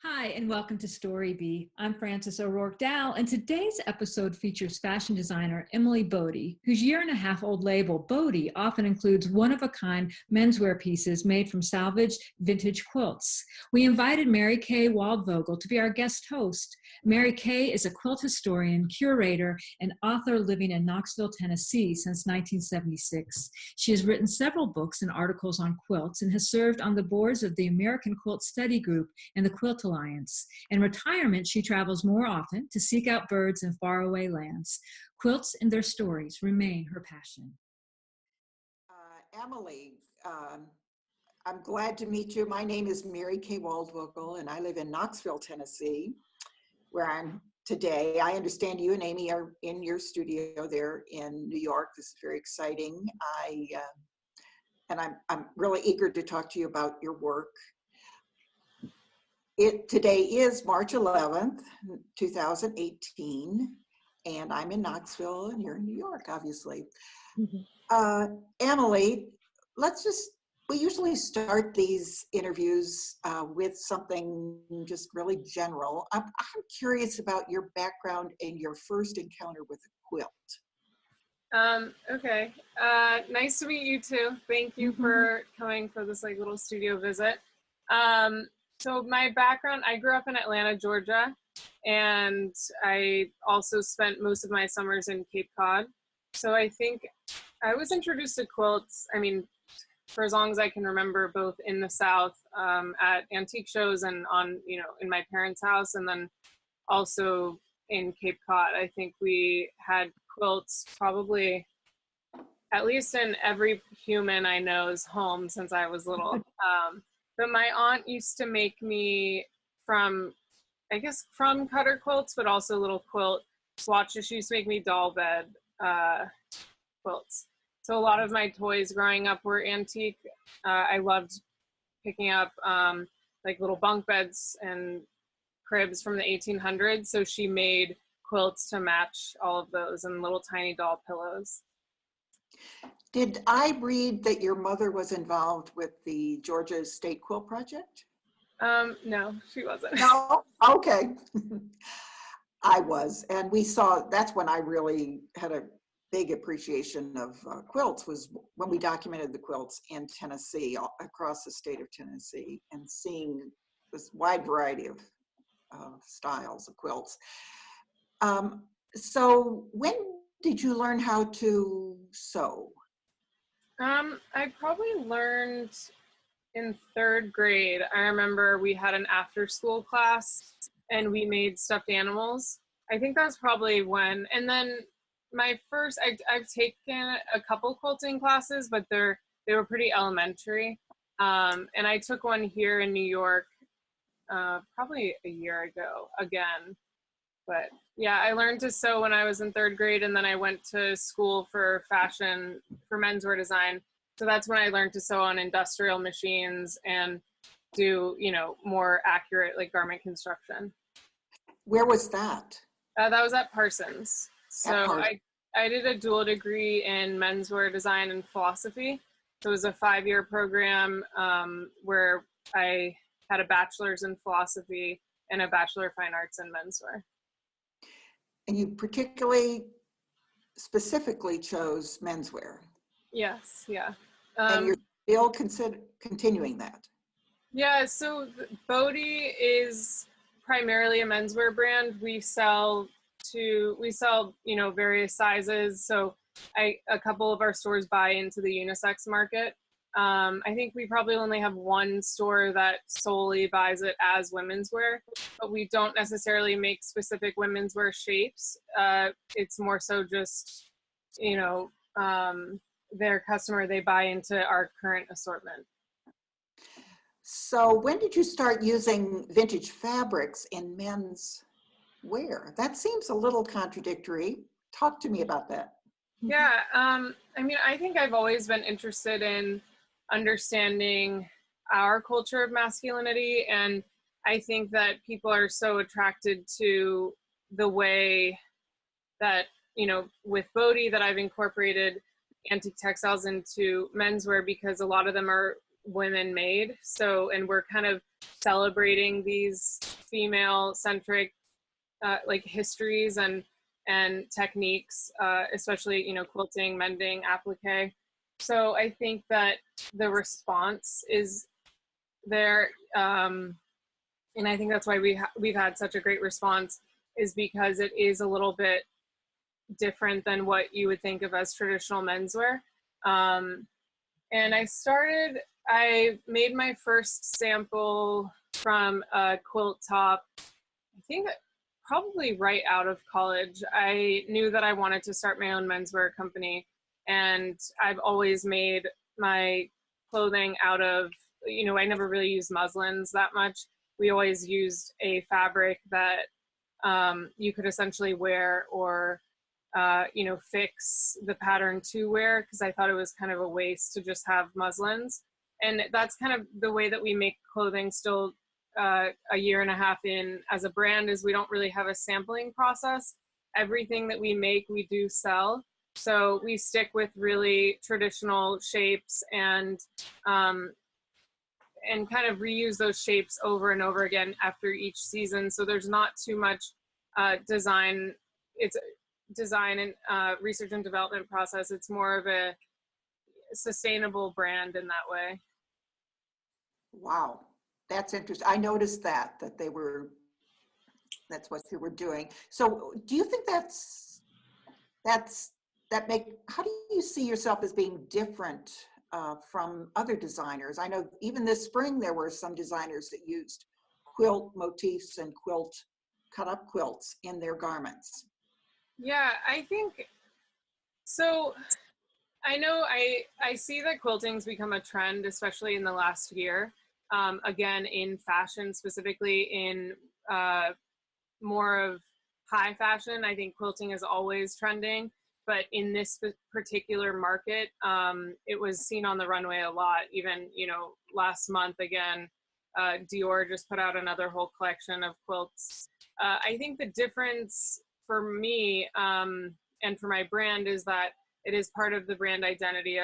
Hi, and welcome to StoryBee. I'm Frances O'Rourke Dow, and today's episode features fashion designer Emily Bode, whose year-and-a-half-old label, Bode, often includes one-of-a-kind menswear pieces made from salvaged vintage quilts. We invited Merikay Waldvogel to be our guest host. Merikay is a quilt historian, curator, and author living in Knoxville, Tennessee since 1976. She has written several books and articles on quilts and has served on the boards of the American Quilt Study Group and the Quilt Alliance. In retirement, she travels more often to seek out birds in faraway lands. Quilts and their stories remain her passion. Emily, I'm glad to meet you. My name is Merikay Waldvogel, and I live in Knoxville, Tennessee, where I'm today. I understand you and Amy are in your studio there in New York. This is very exciting. I'm really eager to talk to you about your work. Today is March 11th, 2018, and I'm in Knoxville, and you're in New York, obviously. Mm-hmm. Emily, we usually start these interviews with something just really general. I'm curious about your background and your first encounter with a quilt. Okay. Nice to meet you too. Thank you for coming for this little studio visit. So my background, I grew up in Atlanta, Georgia, and I also spent most of my summers in Cape Cod. So I think I was introduced to quilts, for as long as I can remember, both in the South, at antique shows and in my parents' house, and then also in Cape Cod. I think we had quilts probably at least in every human I know's home since I was little. But my aunt used to make me from cutter quilts, but also little quilt swatches. She used to make me doll bed quilts. So a lot of my toys growing up were antique. I loved picking up little bunk beds and cribs from the 1800s. So she made quilts to match all of those and little tiny doll pillows. Did I read that your mother was involved with the Georgia State Quilt Project? No, she wasn't. No? Okay. I was, and that's when I really had a big appreciation of quilts, was when we documented the quilts in Tennessee, across the state of Tennessee, and seeing this wide variety of styles of quilts. So when did you learn how to sew? I probably learned in 3rd grade. I remember we had an after-school class and we made stuffed animals. I think that's probably when. And then I've taken a couple quilting classes, but they were pretty elementary. And I took one here in New York probably a year ago again. But yeah, I learned to sew when I was in 3rd grade, and then I went to school for fashion, for menswear design. So that's when I learned to sew on industrial machines and do, more accurate like construction. Where was that? That was at Parsons. So I did a dual degree in menswear design and philosophy. So it was a 5-year program where I had a bachelor's in philosophy and a bachelor of fine arts in menswear. And you specifically chose menswear. Yes, yeah. And you're still continuing that? Yeah, so Bode is primarily a menswear brand. We sell, various sizes. So a couple of our stores buy into the unisex market. I think we probably only have one store that solely buys it as women's wear, but we don't necessarily make specific women's wear shapes. It's more so just, their customer, they buy into our current assortment. So when did you start using vintage fabrics in men's wear? That seems a little contradictory. Talk to me about that. Yeah, I think I've always been interested in understanding our culture of masculinity, and I think that people are so attracted to the way that, you know, with Bode, that I've incorporated antique textiles into menswear, because a lot of them are women made. So, and we're kind of celebrating these female centric like histories and techniques, especially, you know, quilting, mending, applique. So I think that the response is there, and I think that's why we've had such a great response, is because it is a little bit different than what you would think of as traditional menswear. And I made my first sample from a quilt top, I think probably right out of college. I knew that I wanted to start my own menswear company, and I've always made my clothing out of, you know, I never really used muslins that much. We always used a fabric that you could essentially wear, or you know, fix the pattern to wear, because I thought it was kind of a waste to just have muslins. And that's kind of the way that we make clothing still a year and a half in as a brand, is we don't really have a sampling process. Everything that we make, we do sell. So we stick with really traditional shapes and kind of reuse those shapes over and over again after each season. So there's not too much design. It's design and research and development process. It's more of a sustainable brand in that way. Wow, that's interesting. I noticed that that's what you were doing. So do you think how do you see yourself as being different from other designers? I know even this spring there were some designers that used quilt motifs and cut up quilts in their garments. Yeah, I think so. I know I see that quilting's become a trend, especially in the last year. Again, in fashion, specifically in more of high fashion. I think quilting is always trending, but in this particular market, it was seen on the runway a lot. Even, you know, last month again, Dior just put out another whole collection of quilts. I think the difference for me and for my brand is that it is part of the brand identity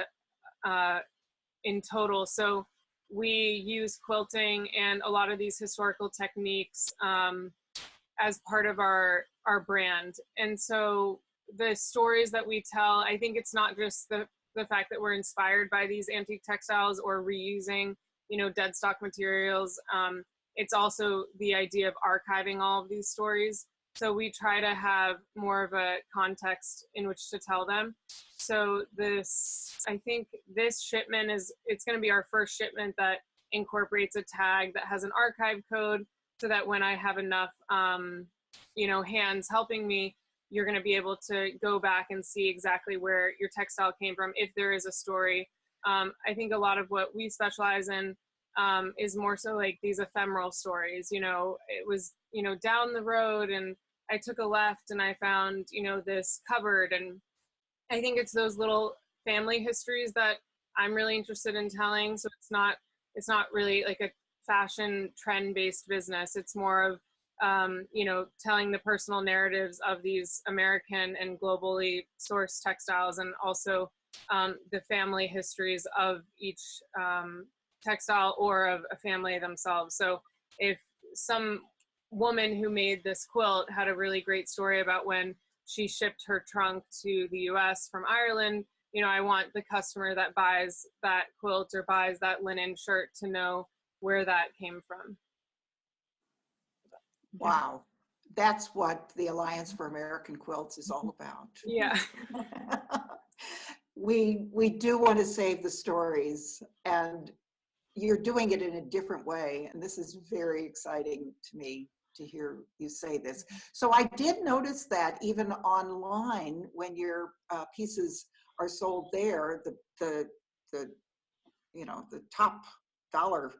in total. So we use quilting and a lot of these historical techniques as part of our brand. And so the stories that we tell, I think it's not just the fact that we're inspired by these antique textiles or reusing, you know, dead stock materials. It's also the idea of archiving all of these stories. So we try to have more of a context in which to tell them. So I think this shipment it's going to be our first shipment that incorporates a tag that has an archive code, so that when I have enough, you know, hands helping me, you're going to be able to go back and see exactly where your textile came from, if there is a story. I think a lot of what we specialize in is more so like these ephemeral stories. You know, it was, you know, down the road and I took a left and I found, you know, this cupboard. And I think it's those little family histories that I'm really interested in telling. So it's not really like a fashion trend-based business. It's more of, you know, telling the personal narratives of these American and globally sourced textiles, and also the family histories of each textile or of a family themselves. So if some woman who made this quilt had a really great story about when she shipped her trunk to the US from Ireland, you know, I want the customer that buys that quilt or buys that linen shirt to know where that came from. Wow, that's what the Alliance for American Quilts is all about. Yeah. We do want to save the stories, and you're doing it in a different way, and this is very exciting to me to hear you say this. So I did notice that even online, when your pieces are sold there, the you know, the top dollar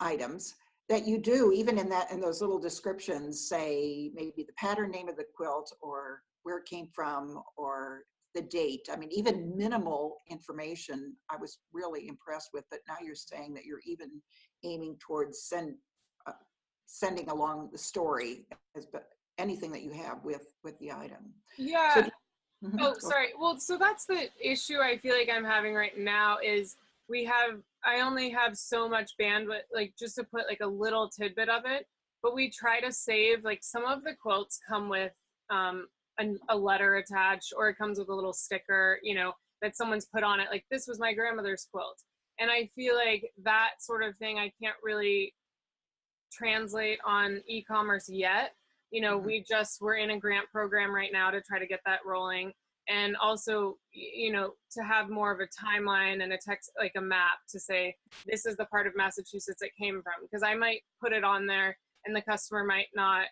items, that you do, even in those little descriptions, say maybe the pattern name of the quilt or where it came from, or the date. I mean, even minimal information, I was really impressed with. But now you're saying that you're even aiming towards sending along the story as anything that you have with the item. Yeah. So, oh, sorry. Well, so that's the issue I feel like I'm having right now is I only have so much bandwidth, like just to put like a little tidbit of it, but we try to save, like some of the quilts come with a letter attached, or it comes with a little sticker, you know, that someone's put on it, like this was my grandmother's quilt. And I feel like that sort of thing I can't really translate on e-commerce yet. You know, we're in a grant program right now to try to get that rolling. And also, you know, to have more of a timeline and a text, like a map to say, this is the part of Massachusetts it came from. Because I might put it on there and the customer might not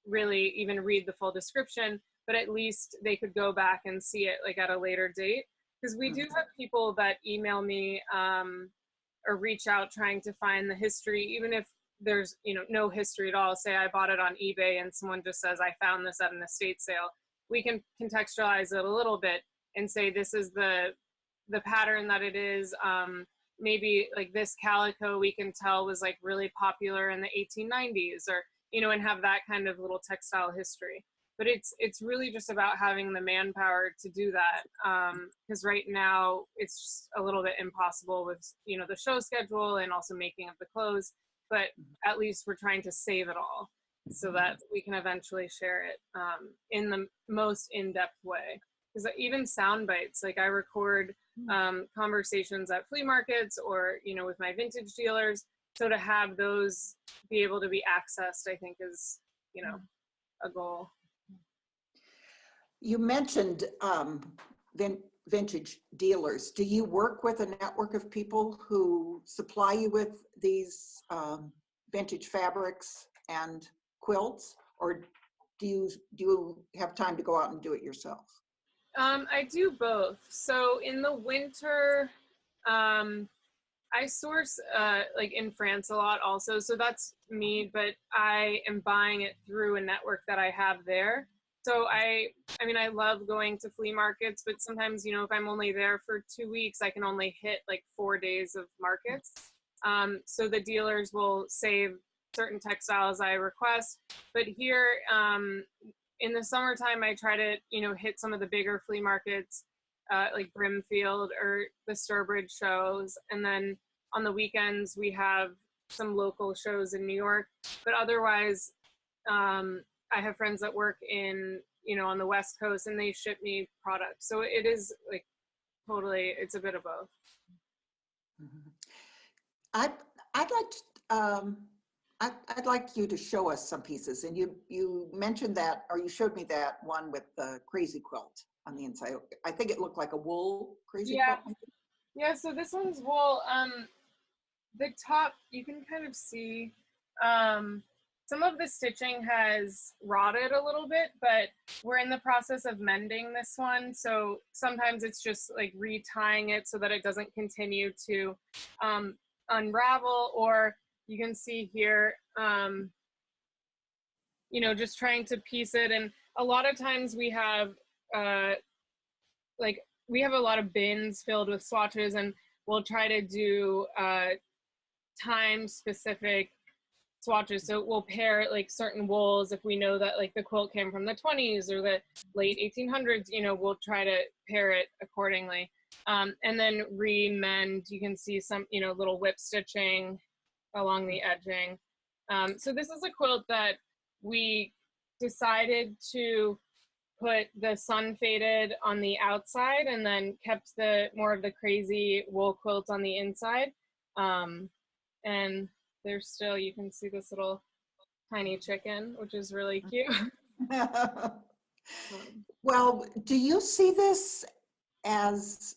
really even read the full description, but at least they could go back and see it like at a later date. Because we do have people that email me or reach out trying to find the history, even if there's, you know, no history at all. Say I bought it on eBay and someone just says, I found this at an estate sale. We can contextualize it a little bit and say, this is the pattern that it is. Maybe like this calico we can tell was like really popular in the 1890s, or, you know, and have that kind of little textile history. But it's really just about having the manpower to do that. Because right now it's just a little bit impossible with, you know, the show schedule and also making of the clothes. But at least we're trying to save it all so that we can eventually share it in the most in-depth way. Because even sound bites, like I record conversations at flea markets or, you know, with my vintage dealers. So to have those be able to be accessed, I think is, you know, a goal. You mentioned vintage dealers. Do you work with a network of people who supply you with these vintage fabrics and quilts, or do you have time to go out and do it yourself? I do both. So in the winter, I source like in France a lot also. So that's me, but I am buying it through a network that I have there. So I mean, I love going to flea markets, but sometimes, you know, if I'm only there for 2 weeks, I can only hit like 4 days of markets. So the dealers will save certain textiles I request. But here in the summertime, I try to, you know, hit some of the bigger flea markets, like Brimfield or the Sturbridge shows. And then on the weekends, we have some local shows in New York. But otherwise, I have friends that work in, you know, on the West Coast, and they ship me products. So it is like totally, it's a bit of both. I'd like you to show us some pieces. And you mentioned that, or you showed me that one with the crazy quilt on the inside. I think it looked like a wool crazy quilt. Yeah, so this one's wool. The top, you can kind of see some of the stitching has rotted a little bit, but we're in the process of mending this one. So sometimes it's just like retying it so that it doesn't continue to unravel, or you can see here, you know, just trying to piece it. And a lot of times we have we have a lot of bins filled with swatches, and we'll try to do time specific swatches. So we'll pair like certain wools if we know that like the quilt came from the 20s or the late 1800s, you know, we'll try to pair it accordingly. And then remend, you can see some, you know, little whip stitching along the edging. So this is a quilt that we decided to put the sun faded on the outside and then kept the more of the crazy wool quilt on the inside. And there's still, you can see this little tiny chicken, which is really cute. Well, do you see this as,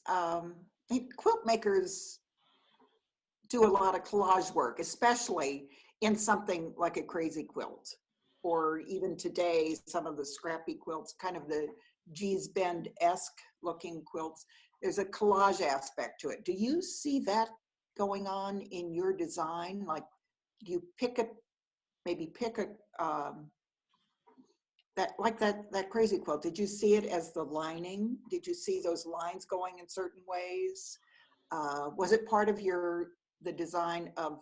quilt makers do a lot of collage work, especially in something like a crazy quilt, or even today, some of the scrappy quilts, kind of the Gee's Bend-esque looking quilts. There's a collage aspect to it. Do you see that going on in your design? Like, do you maybe pick a that crazy quilt, did you see it as the lining? Did you see those lines going in certain ways? Was it part of the design of,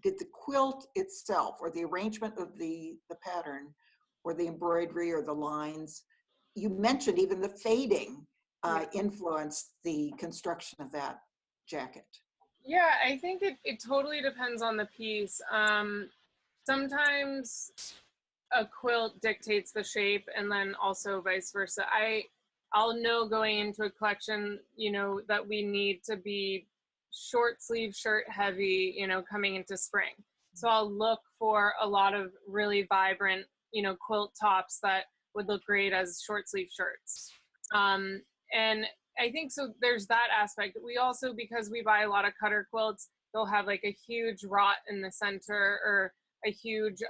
did the quilt itself or the arrangement of the pattern or the embroidery or the lines, you mentioned even the fading influenced the construction of that jacket? Yeah, I think it totally depends on the piece. Sometimes a quilt dictates the shape, and then also vice versa. I'll know going into a collection, that we need to be short sleeve shirt heavy, coming into spring. So I'll look for a lot of really vibrant, quilt tops that would look great as short sleeve shirts. And I think so there's that aspect. We also, because we buy a lot of cutter quilts, they'll have like a huge rot in the center or a huge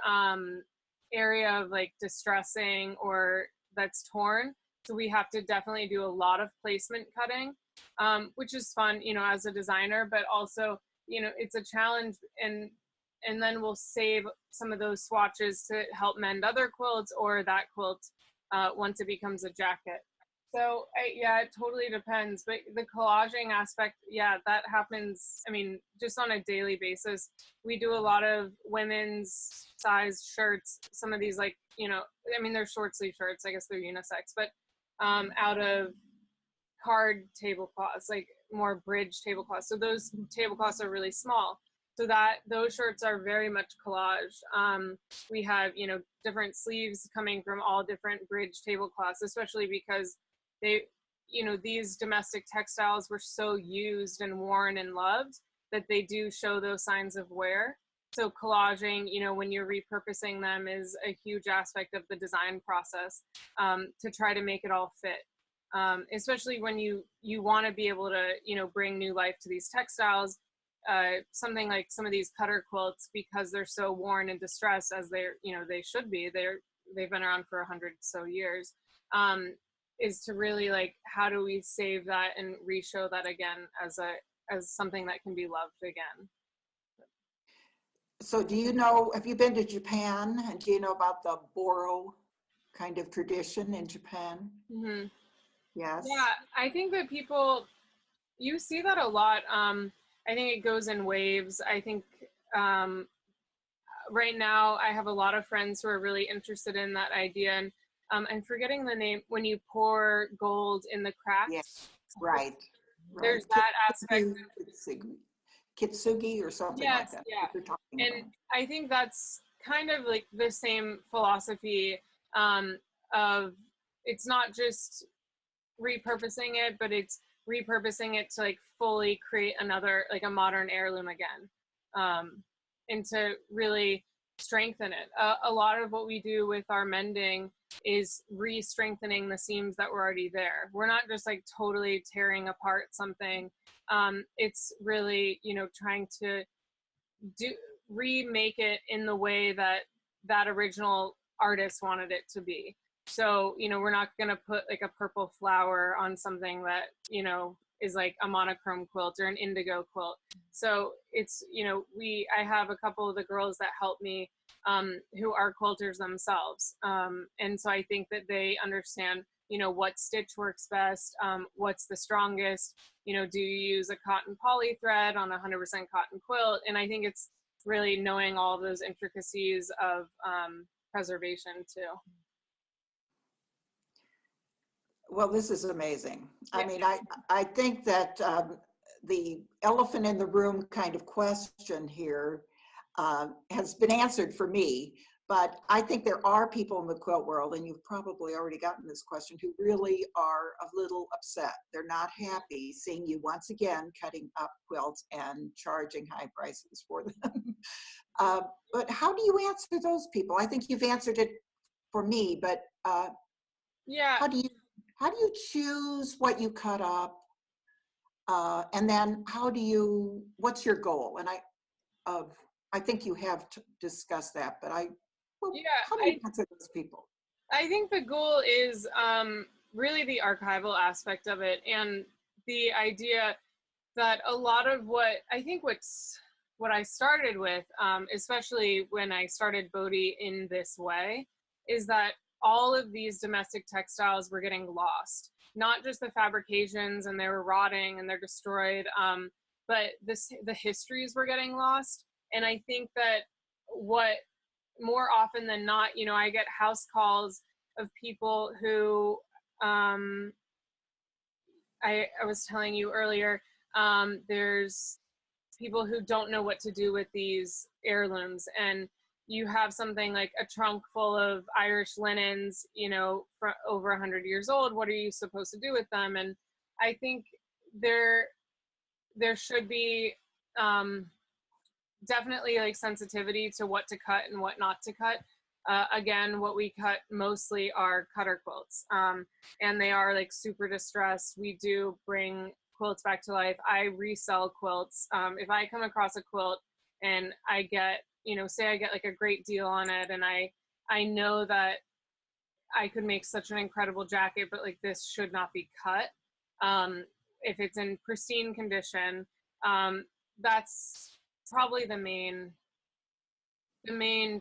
area of like distressing or that's torn. So we have to definitely do a lot of placement cutting, which is fun, as a designer, but also, it's a challenge. And then we'll save some of those swatches to help mend other quilts or that quilt once it becomes a jacket. So it totally depends. But the collaging aspect, that happens, just on a daily basis. We do a lot of women's size shirts. Some of these they're short sleeve shirts. I guess they're unisex, but out of card tablecloths, like more bridge tablecloths. So those tablecloths are really small. So those shirts are very much collage. We have, different sleeves coming from all different bridge tablecloths, especially because these domestic textiles were so used and worn and loved that they do show those signs of wear. So collaging, when you're repurposing them is a huge aspect of the design process, to try to make it all fit. Especially when you want to be able to, bring new life to these textiles. Something like some of these cutter quilts, because they're so worn and distressed, as they should be, they've been around for 100 so years, is to really how do we save that and re-show that again as something that can be loved again. So have you been to Japan, and do you know about the boro kind of tradition in Japan? Mm-hmm. Yes. Yeah, I think that you see that a lot. I think it goes in waves. I think right now I have a lot of friends who are really interested in that idea. And I'm forgetting the name, when you pour gold in the cracks. Yes, right. There's that aspect. Kitsugi or something like that. Yeah. And about. I think that's kind of like the same philosophy of it's not just repurposing it, but it's repurposing it to fully create another, a modern heirloom again, and to really strengthen it. A lot of what we do with our mending is re-strengthening the seams that were already there. We're not just totally tearing apart something. It's really, trying to remake it in the way that original artist wanted it to be. So, we're not going to put a purple flower on something that, is a monochrome quilt or an indigo quilt. So it's, I have a couple of the girls that help me who are quilters themselves. And so I think that they understand, what stitch works best, what's the strongest, do you use a cotton poly thread on 100% cotton quilt? And I think it's really knowing all those intricacies of preservation too. Well, this is amazing. Yeah. I think that the elephant in the room kind of question here has been answered for me, but I think there are people in the quilt world, and you've probably already gotten this question, who really are a little upset. They're not happy seeing you once again cutting up quilts and charging high prices for them. But how do you answer those people? I think you've answered it for me, but how do you choose what you cut up? And then what's your goal? And I think you have discussed that, but how do you answer those people? I think the goal is really the archival aspect of it, and the idea that a lot of what I started with, especially when I started Bode in this way, is that all of these domestic textiles were getting lost, not just the fabrications and they were rotting and they're destroyed, but the histories were getting lost. And I think that what more often than not, I get house calls of people who, I was telling you earlier, there's people who don't know what to do with these heirlooms, and you have something like a trunk full of Irish linens, for over 100 years old. What are you supposed to do with them? And I think there should be definitely like sensitivity to what to cut and what not to cut. Again, what we cut mostly are cutter quilts, and they are like super distressed. We do bring quilts back to life. I resell quilts. If I come across a quilt and I get, say I get like a great deal on it, and I know that I could make such an incredible jacket, but like this should not be cut. If it's in pristine condition, that's probably the main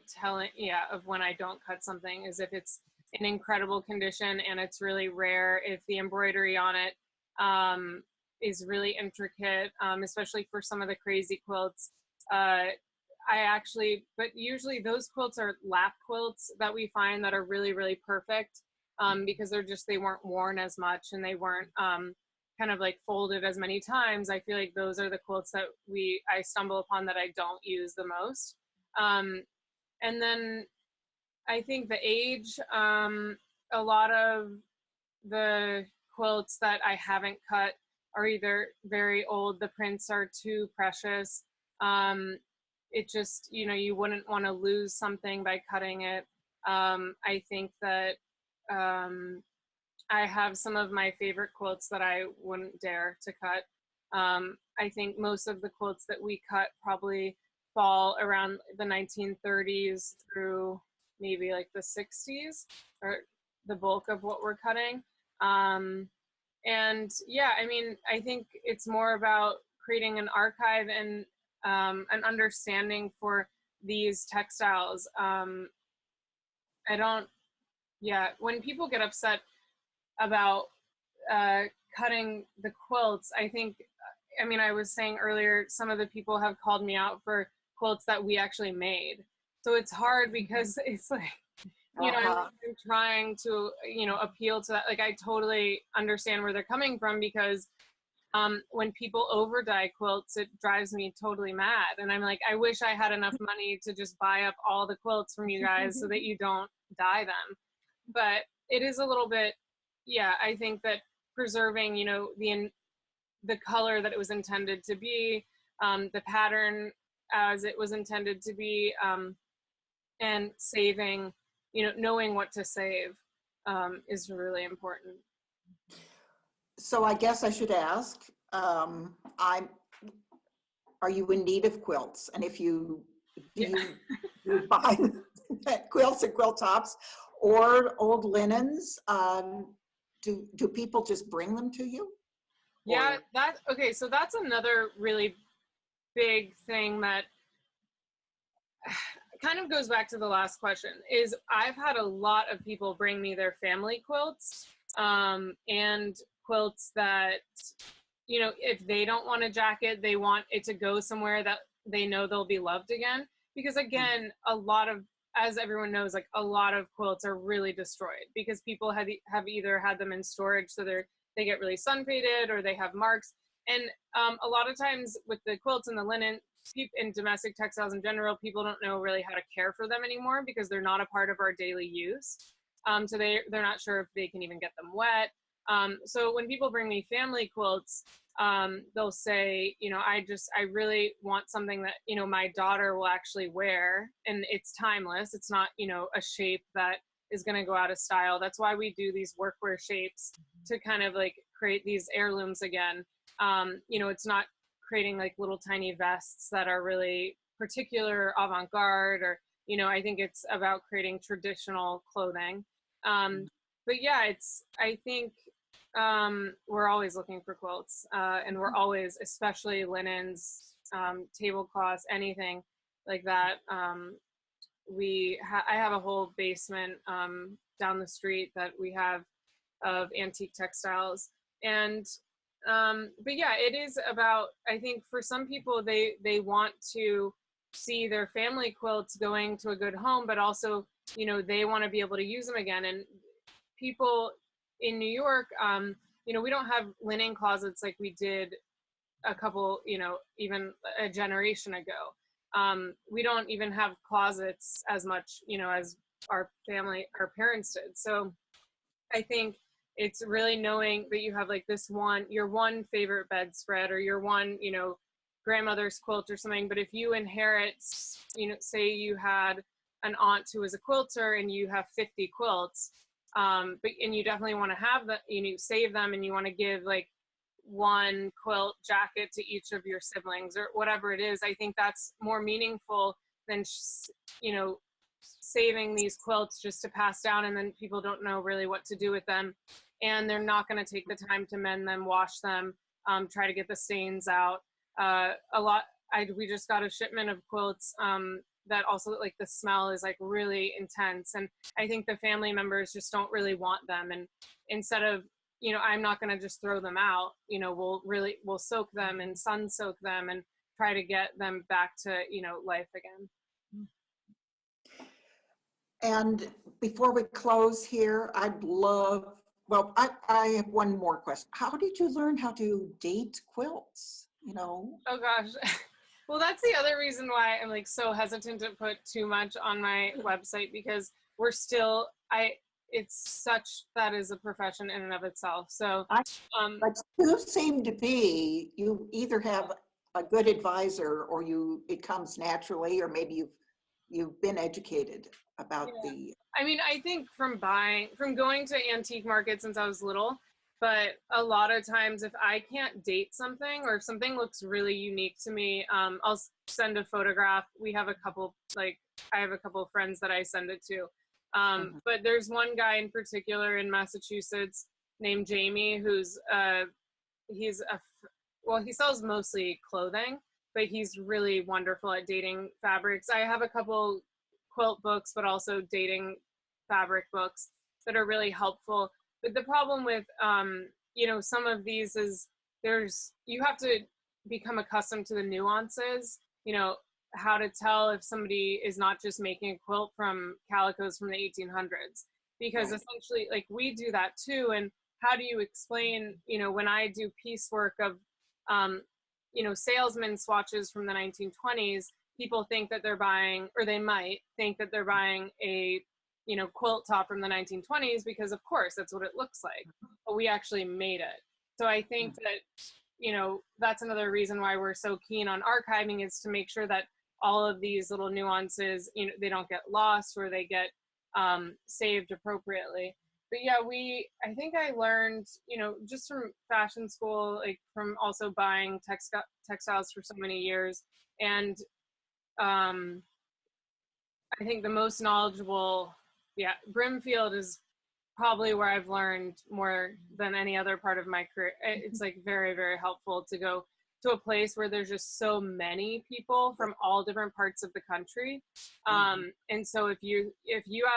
telling, of when I don't cut something, is if it's in incredible condition and it's really rare, if the embroidery on it is really intricate, especially for some of the crazy quilts. But usually those quilts are lap quilts that we find that are really, really perfect, because they weren't worn as much and they weren't kind of like folded as many times. I feel like those are the quilts that I stumble upon that I don't use the most. And then I think the age, a lot of the quilts that I haven't cut are either very old, the prints are too precious. It just, you wouldn't want to lose something by cutting it. I think that I have some of my favorite quilts that I wouldn't dare to cut. I think most of the quilts that we cut probably fall around the 1930s through maybe like the 60s, or the bulk of what we're cutting. And yeah, I mean, I think it's more about creating an archive and an understanding for these textiles. When people get upset about cutting the quilts, I was saying earlier, some of the people have called me out for quilts that we actually made. So it's hard because it's like, I'm trying to, appeal to that. Like, I totally understand where they're coming from, because when people over dye quilts, it drives me totally mad. And I'm like, I wish I had enough money to just buy up all the quilts from you guys so that you don't dye them. But it is a little bit, I think that preserving, the color that it was intended to be, the pattern as it was intended to be, and saving, knowing what to save is really important. So I guess I should ask, are you in need of quilts? And if do you buy quilts and quilt tops or old linens? Do people just bring them to you? Yeah, so that's another really big thing that kind of goes back to the last question, is I've had a lot of people bring me their family quilts, and quilts that, if they don't want a jacket, they want it to go somewhere that they know they'll be loved again. Because again, as everyone knows, like a lot of quilts are really destroyed because people have either had them in storage, so they get really sun faded, or they have marks. And a lot of times with the quilts and the linen, in domestic textiles in general, people don't know really how to care for them anymore because they're not a part of our daily use. So they're not sure if they can even get them wet. So when people bring me family quilts, they'll say, I really want something that, my daughter will actually wear, and it's timeless. It's not, a shape that is going to go out of style. That's why we do these workwear shapes, to kind of like create these heirlooms again. It's not creating like little tiny vests that are really particular avant-garde, or, I think it's about creating traditional clothing. But yeah, I think we're always looking for quilts, and we're always, especially linens, tablecloths, anything like that. I have a whole basement down the street that we have of antique textiles. And but yeah, it is about, I think for some people, they want to see their family quilts going to a good home, but also, you know, they want to be able to use them again. And people in New York, you know, we don't have linen closets like we did a couple, you know, even a generation ago. We don't even have closets as much, you know, as our parents did. So I think it's really knowing that you have like this one, your one favorite bedspread or your one, you know, grandmother's quilt or something. But if you inherit, you know, say you had an aunt who was a quilter and you have 50 quilts, and you definitely want to have the, you know, save them, and you want to give like one quilt jacket to each of your siblings or whatever it is. I think that's more meaningful than, you know, saving these quilts just to pass down, and then people don't know really what to do with them, and they're not going to take the time to mend them, wash them, try to get the stains out. We just got a shipment of quilts that also, like, the smell is like really intense, and I think the family members just don't really want them. And instead of, you know, I'm not going to just throw them out, you know, we'll soak them and sun soak them and try to get them back to, you know, life again. And before we close here, I'd love, well, I have one more question. How did you learn how to date quilts? You know? Oh gosh. Well, that's the other reason why I'm like so hesitant to put too much on my website, because we're still, that is a profession in and of itself. So, but you seem to be, you either have a good advisor or it comes naturally, or maybe you've been educated about the. I mean, I think from going to antique markets since I was little, but a lot of times if I can't date something, or if something looks really unique to me, I'll send a photograph. I have a couple of friends that I send it to. But there's one guy in particular in Massachusetts named Jamie, who's he sells mostly clothing, but he's really wonderful at dating fabrics. I have a couple quilt books, but also dating fabric books that are really helpful. But the problem with, you know, some of these is you have to become accustomed to the nuances, you know, how to tell if somebody is not just making a quilt from calicos from the 1800s, because essentially, like, we do that too. And how do you explain, you know, when I do piecework of, you know, salesman swatches from the 1920s, people think that they're buying, or they might think that they're buying a, you know, quilt top from the 1920s, because of course that's what it looks like, but we actually made it. So I think that, you know, that's another reason why we're so keen on archiving, is to make sure that all of these little nuances, you know, they don't get lost, or they get saved appropriately. But yeah, I think I learned, you know, just from fashion school, like from also buying textiles for so many years. And I think the most knowledgeable, Brimfield is probably where I've learned more than any other part of my career. It's like very, very helpful to go to a place where there's just so many people from all different parts of the country. And so if you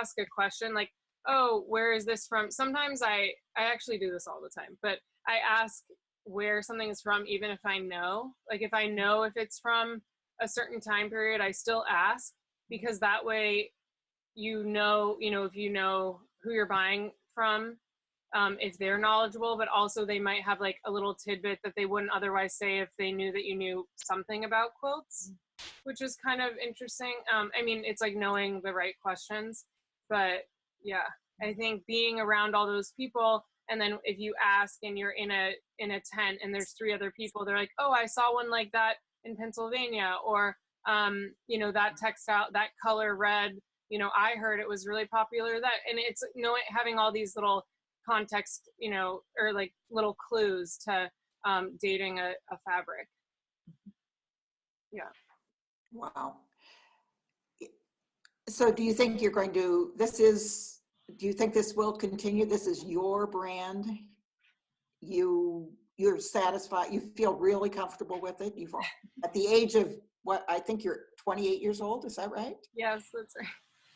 ask a question like, oh, where is this from? Sometimes I actually do this all the time, but I ask where something is from, even if I know. Like, if I know if it's from a certain time period, I still ask, because that way, you know, if you know who you're buying from, if they're knowledgeable, but also they might have like a little tidbit that they wouldn't otherwise say if they knew that you knew something about quilts, which is kind of interesting. I mean, it's like knowing the right questions, but yeah, I think being around all those people, and then if you ask and you're in a tent and there's 3 other people, they're like, oh, I saw one like that in Pennsylvania, or you know, that textile, that color red, you know, I heard it was really popular, that. And it's, you know, having all these little context, you know, or like little clues to dating a fabric. Yeah. Wow. So do you think you're going to, do you think this will continue? This is your brand. You're satisfied, you feel really comfortable with it. You've, at the age of what, I think you're 28 years old, is that right? Yes, that's right.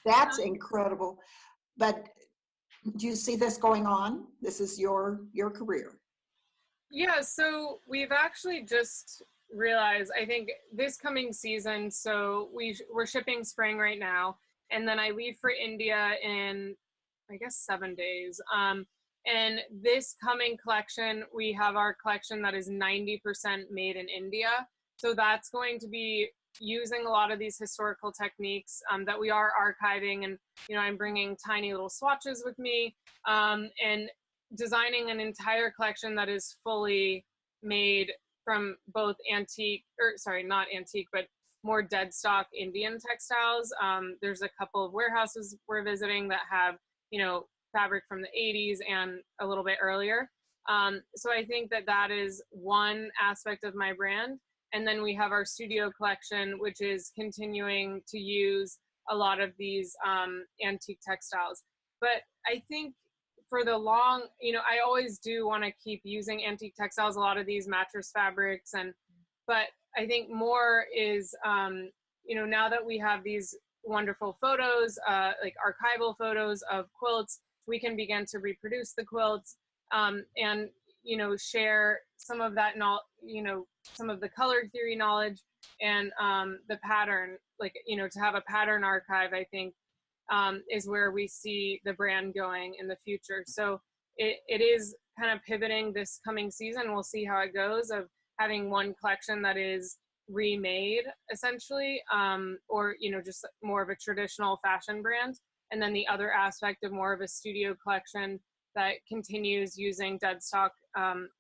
That's incredible. But Do you see this going on? This is your career. Yeah, so we've actually just realized, I think this coming season, so we're shipping spring right now, and then I leave for India in, I guess, 7 days. And this coming collection, we have our collection that is 90% made in India. So that's going to be using a lot of these historical techniques that we are archiving. And, you know, I'm bringing tiny little swatches with me and designing an entire collection that is fully made from both antique, or sorry, not antique, but more dead stock Indian textiles. There's a couple of warehouses we're visiting that have, you know, fabric from the 80s and a little bit earlier. So I think that that is one aspect of my brand. And then we have our studio collection, which is continuing to use a lot of these antique textiles. But I think for the long, you know, I always do want to keep using antique textiles, a lot of these mattress fabrics. But I think more is, you know, now that we have these wonderful photos, like archival photos of quilts, we can begin to reproduce the quilts and, you know, share some of that, you know, some of the color theory knowledge and the pattern, like, you know, to have a pattern archive, I think is where we see the brand going in the future. So it is kind of pivoting this coming season. We'll see how it goes, of having one collection that is remade essentially, or, you know, just more of a traditional fashion brand. And then the other aspect of more of a studio collection that continues using dead stock,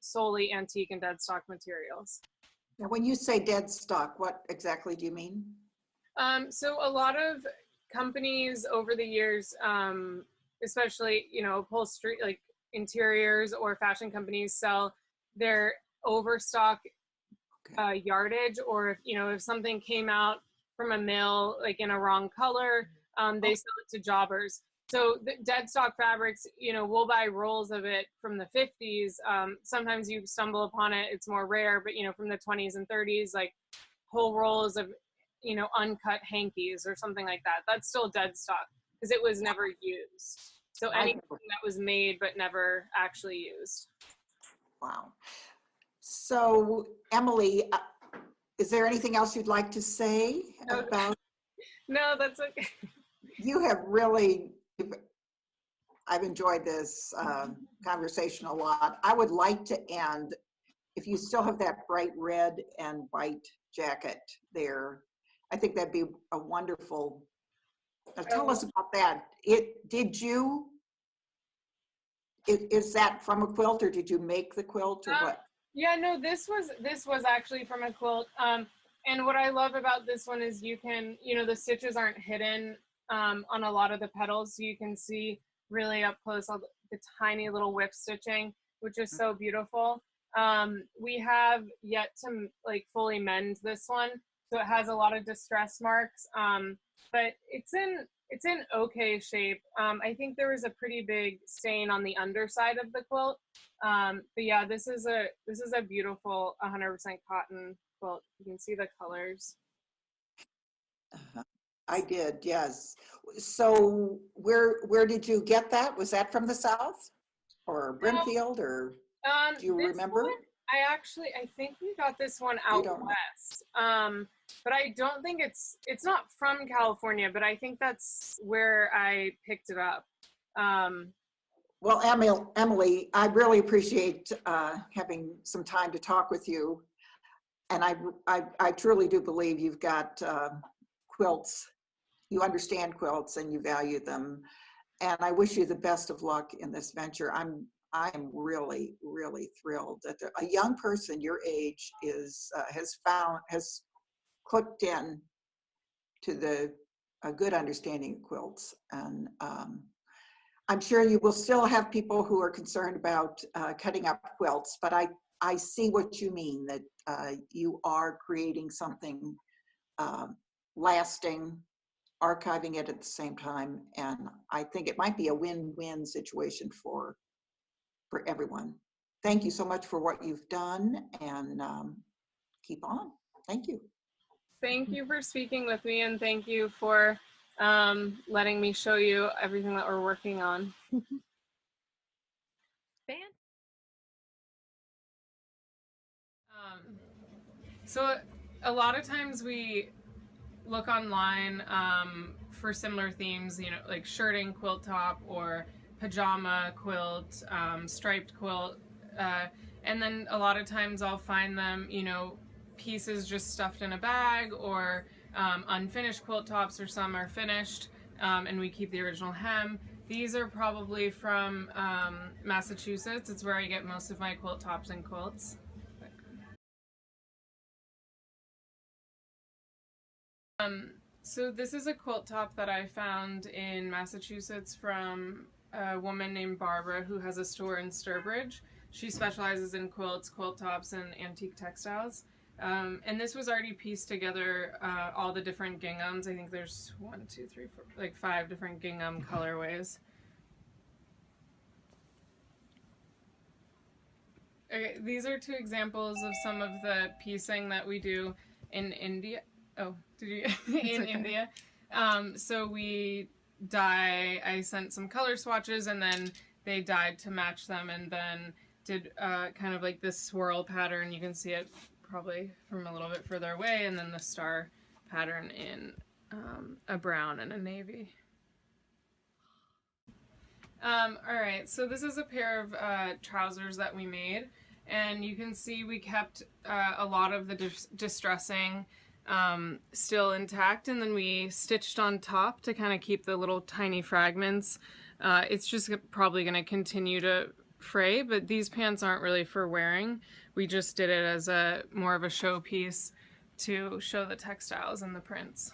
solely antique and dead stock materials. Now, when you say dead stock, what exactly do you mean? So a lot of companies over the years, especially, you know, upholstery, like interiors or fashion companies, sell their overstock yardage, or if, you know, if something came out from a mill like in a wrong color, they sell it to jobbers. So the dead stock fabrics, you know, we'll buy rolls of it from the 50s. Sometimes you stumble upon it, it's more rare, but, you know, from the 20s and 30s, like whole rolls of, you know, uncut hankies or something like that. That's still dead stock because it was never used. So anything that was made but never actually used. Wow. So Emily, is there anything else you'd like to say about? No, that's okay. You have really, I've enjoyed this conversation a lot. I would like to end, if you still have that bright red and white jacket there, I think that'd be a wonderful, tell us about that. Is that from a quilt, or did you make the quilt, or what? Yeah, no, this was actually from a quilt. And what I love about this one is you can, you know, the stitches aren't hidden on a lot of the petals, so you can see really up close all the tiny little whip stitching, which is so beautiful. We have yet to like fully mend this one, so it has a lot of distress marks, but it's in okay shape. I think there was a pretty big stain on the underside of the quilt, but yeah, this is a beautiful 100% cotton quilt. You can see the colors. I did, yes. So where did you get that? Was that from the South or Brimfield, or do you remember? One, I think we got this one out west. But I don't think it's not from California, but I think that's where I picked it up. Well, Emily, I really appreciate having some time to talk with you. And I truly do believe you've got quilts. You understand quilts and you value them. And I wish you the best of luck in this venture. I am really, really thrilled that a young person your age has clicked in to a good understanding of quilts. And I'm sure you will still have people who are concerned about cutting up quilts, but I see what you mean, that you are creating something lasting, archiving it at the same time, and I think it might be a win-win situation for everyone. Thank you so much for what you've done, and keep on. Thank you. Thank you for speaking with me, and thank you for letting me show you everything that we're working on. So a lot of times we look online for similar themes, you know, like shirting quilt top or pajama quilt, striped quilt. And then a lot of times I'll find them, you know, pieces just stuffed in a bag, or unfinished quilt tops, or some are finished and we keep the original hem. These are probably from Massachusetts. It's where I get most of my quilt tops and quilts. So this is a quilt top that I found in Massachusetts from a woman named Barbara who has a store in Sturbridge. She specializes in quilts, quilt tops, and antique textiles. And this was already pieced together, all the different ginghams. I think there's 1, 2, 3, 4, like 5 different gingham colorways. Okay, these are 2 examples of some of the piecing that we do in India. Oh, did you? In okay. India. So we dye, I sent some color swatches and then they dyed to match them, and then did kind of like this swirl pattern. You can see it probably from a little bit further away, and then the star pattern in a brown and a navy. All right, so this is a pair of trousers that we made, and you can see we kept a lot of the distressing still intact, and then we stitched on top to kind of keep the little tiny fragments. It's just probably going to continue to fray, but these pants aren't really for wearing. We just did it as a more of a showpiece to show the textiles and the prints.